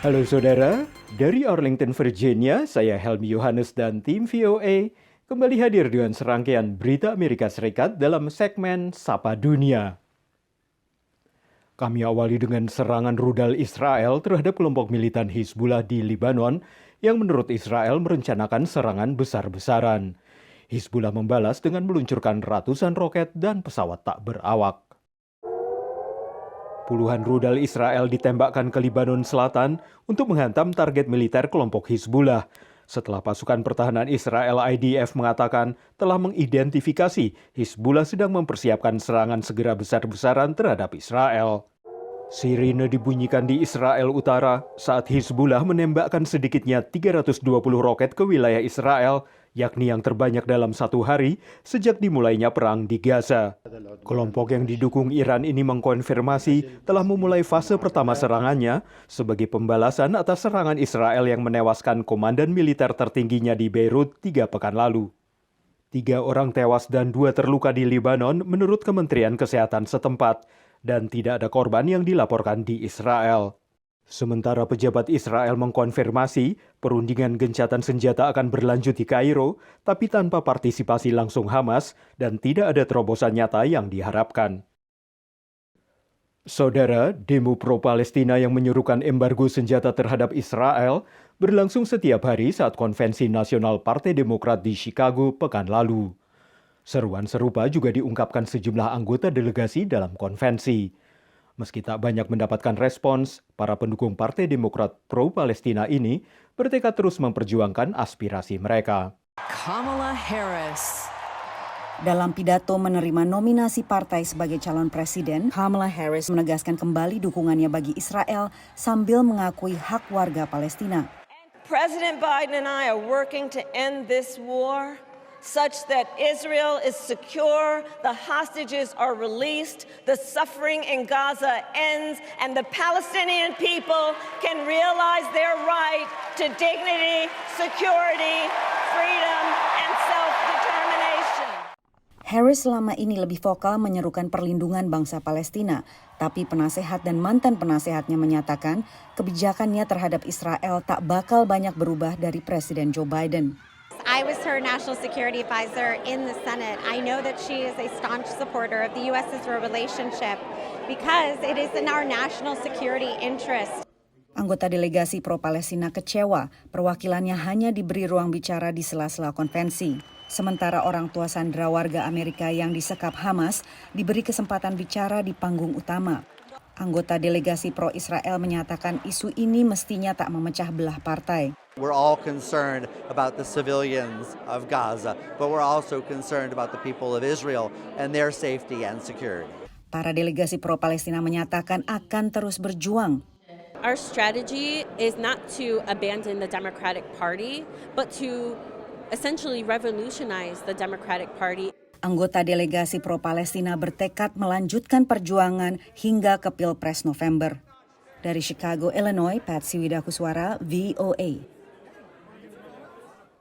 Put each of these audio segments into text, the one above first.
Halo saudara, dari Arlington, Virginia, saya Helmi Yohanes dan tim VOA kembali hadir dengan serangkaian berita Amerika Serikat dalam segmen Sapa Dunia. Kami awali dengan serangan rudal Israel terhadap kelompok militan Hizbullah di Lebanon yang menurut Israel merencanakan serangan besar-besaran. Hizbullah membalas dengan meluncurkan ratusan roket dan pesawat tak berawak. Puluhan rudal Israel ditembakkan ke Lebanon Selatan untuk menghantam target militer kelompok Hizbullah. Setelah pasukan pertahanan Israel IDF mengatakan telah mengidentifikasi Hizbullah sedang mempersiapkan serangan segera besar-besaran terhadap Israel. Sirine dibunyikan di Israel Utara saat Hizbullah menembakkan sedikitnya 320 roket ke wilayah Israel, yakni yang terbanyak dalam satu hari sejak dimulainya perang di Gaza. Kelompok yang didukung Iran ini mengkonfirmasi telah memulai fase pertama serangannya sebagai pembalasan atas serangan Israel yang menewaskan komandan militer tertingginya di Beirut 3 pekan lalu. 3 orang tewas dan 2 terluka di Lebanon menurut Kementerian Kesehatan setempat, dan tidak ada korban yang dilaporkan di Israel. Sementara pejabat Israel mengkonfirmasi perundingan gencatan senjata akan berlanjut di Kairo, tapi tanpa partisipasi langsung Hamas dan tidak ada terobosan nyata yang diharapkan. Saudara, demo pro-Palestina yang menyuruhkan embargo senjata terhadap Israel berlangsung setiap hari saat konvensi nasional Partai Demokrat di Chicago pekan lalu. Seruan serupa juga diungkapkan sejumlah anggota delegasi dalam konvensi. Meski tak banyak mendapatkan respons, para pendukung Partai Demokrat pro-Palestina ini bertekad terus memperjuangkan aspirasi mereka. Kamala Harris. Dalam pidato menerima nominasi partai sebagai calon presiden, Kamala Harris menegaskan kembali dukungannya bagi Israel sambil mengakui hak warga Palestina. President Biden and I are working to end this war such that Israel is secure, the hostages are released, the suffering in Gaza ends, and the Palestinian people can realize their right to dignity, security, freedom, and self-determination. Harris selama ini lebih vokal menyerukan perlindungan bangsa Palestina, tapi penasehat dan mantan penasehatnya menyatakan kebijakannya terhadap Israel tak bakal banyak berubah dari Presiden Joe Biden. I was her national security advisor in the Senate. I know that she is a staunch supporter of the U.S.-Israel relationship because it is in our national security interest. Anggota delegasi pro-Palestina kecewa perwakilannya hanya diberi ruang bicara di sela-sela konvensi. Sementara orang tua sandera warga Amerika yang disekap Hamas diberi kesempatan bicara di panggung utama. Anggota delegasi pro-Israel menyatakan isu ini mestinya tak memecah belah partai. We're all concerned about the civilians of Gaza, but we're also concerned about the people of Israel and their safety and security. Para delegasi pro-Palestina menyatakan akan terus berjuang. Our strategy is not to abandon the Democratic Party, but to essentially revolutionize the Democratic Party. Anggota delegasi pro-Palestina bertekad melanjutkan perjuangan hingga ke Pilpres November. Dari Chicago, Illinois, Patsy Widakuswara, VOA.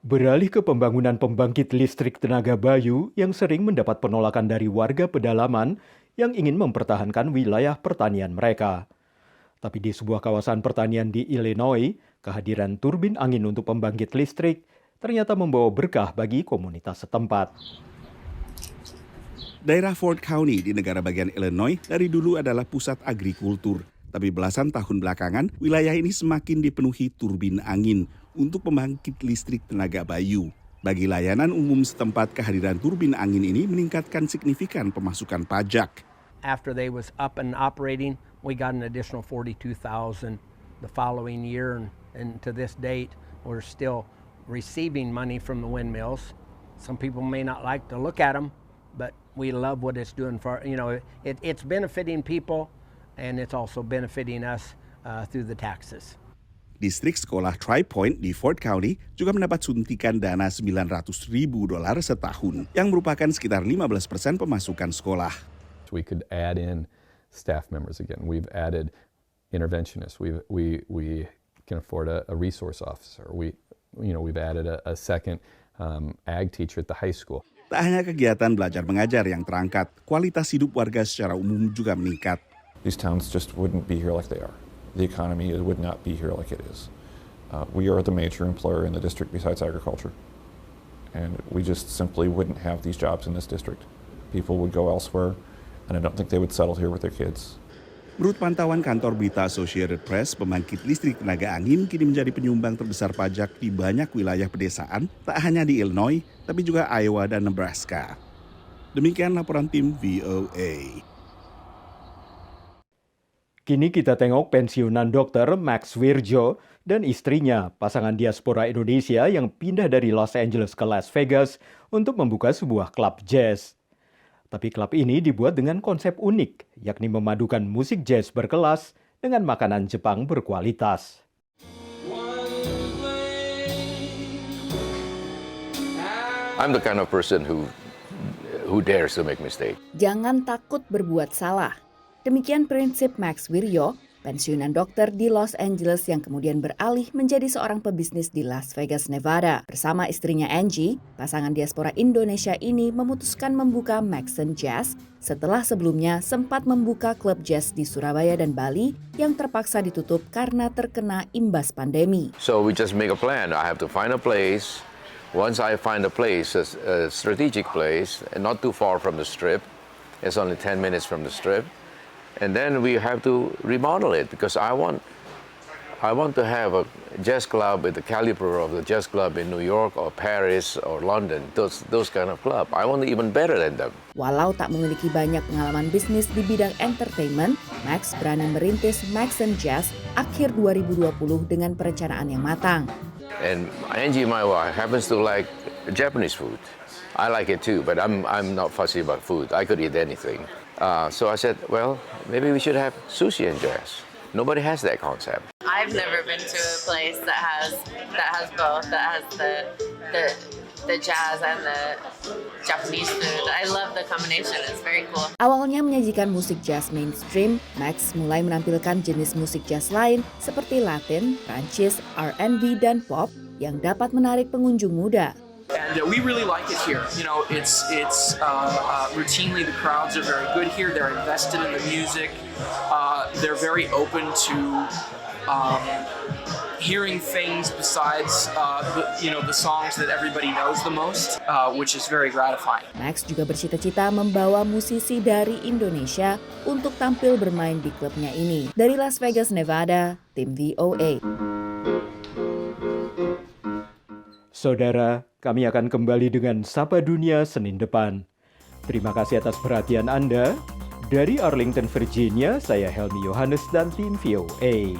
Beralih ke pembangunan pembangkit listrik tenaga bayu yang sering mendapat penolakan dari warga pedalaman yang ingin mempertahankan wilayah pertanian mereka. Tapi di sebuah kawasan pertanian di Illinois, kehadiran turbin angin untuk pembangkit listrik ternyata membawa berkah bagi komunitas setempat. Daerah Ford County di negara bagian Illinois dari dulu adalah pusat agrikultur. Tapi belasan tahun belakangan, wilayah ini semakin dipenuhi turbin angin untuk pembangkit listrik tenaga bayu. Bagi layanan umum setempat, kehadiran turbin angin ini meningkatkan signifikan pemasukan pajak. After they was up and operating, we got an additional $42,000 the following year, and to this date, we're still receiving money from the windmills. Some people may not like to look at them, but we love what it's doing for, it's benefiting people and it's also benefiting us through the taxes. Distrik sekolah Tri-Point di Ford County juga mendapat suntikan dana $900,000 setahun, yang merupakan sekitar 15% pemasukan sekolah. We could add in staff members again. We've added interventionists. We can afford a resource officer. We've added a second ag teacher at the high school. Tak hanya kegiatan belajar mengajar yang terangkat, kualitas hidup warga secara umum juga meningkat. These towns just wouldn't be here like they are the economy would not be here like it is. We are the major employer in the district besides agriculture. And we just simply wouldn't have these jobs in this district. People would go elsewhere, and I don't think they would settle here with their kids. Menurut pantauan kantor berita Associated Press, pembangkit listrik tenaga angin kini menjadi penyumbang terbesar pajak di banyak wilayah pedesaan, tak hanya di Illinois, tapi juga Iowa dan Nebraska. Demikian laporan tim VOA. Kini kita tengok pensiunan dokter Max Wirjo dan istrinya, pasangan diaspora Indonesia yang pindah dari Los Angeles ke Las Vegas untuk membuka sebuah klub jazz. Tapi klub ini dibuat dengan konsep unik, yakni memadukan musik jazz berkelas dengan makanan Jepang berkualitas. I'm the kind of person who dares to make mistake. Jangan takut berbuat salah. Demikian prinsip Max Wirjo, pensiunan dokter di Los Angeles yang kemudian beralih menjadi seorang pebisnis di Las Vegas, Nevada. Bersama istrinya Angie, pasangan diaspora Indonesia ini memutuskan membuka Maxon Jazz setelah sebelumnya sempat membuka klub jazz di Surabaya dan Bali yang terpaksa ditutup karena terkena imbas pandemi. So we just make a plan. I have to find a place. Once I find a place, a strategic place, and not too far from the strip, it's only 10 minutes from the strip. And then we have to remodel it because I want to have a jazz club with the caliber of the jazz club in New York or Paris or London. Those kind of club. I want even better than them. Walau tak memiliki banyak pengalaman bisnis di bidang entertainment, Max berani merintis Maxon Jazz akhir 2020 dengan perencanaan yang matang. And Angie, my wife, happens to like Japanese food. I like it too, but I'm not fussy about food. I could eat anything. So I said, well, maybe we should have sushi and jazz. Nobody has that concept. I've never been to a place that has both, that has the jazz and the Japanese food. I love the combination. It's very cool. Awalnya menyajikan musik jazz mainstream, Max mulai menampilkan jenis musik jazz lain seperti Latin, Prancis, R&B, dan pop yang dapat menarik pengunjung muda. And we really like it here. You know, it's routinely the crowds are very good here. They're invested in the music. They're very open to hearing things besides the songs that everybody knows the most, which is very gratifying. Max juga bercita-cita membawa musisi dari Indonesia untuk tampil bermain di klubnya ini. Dari Las Vegas, Nevada, tim VOA. Saudara, kami akan kembali dengan Sapa Dunia Senin depan. Terima kasih atas perhatian Anda. Dari Arlington, Virginia, saya Helmi Yohanes dan tim VOA.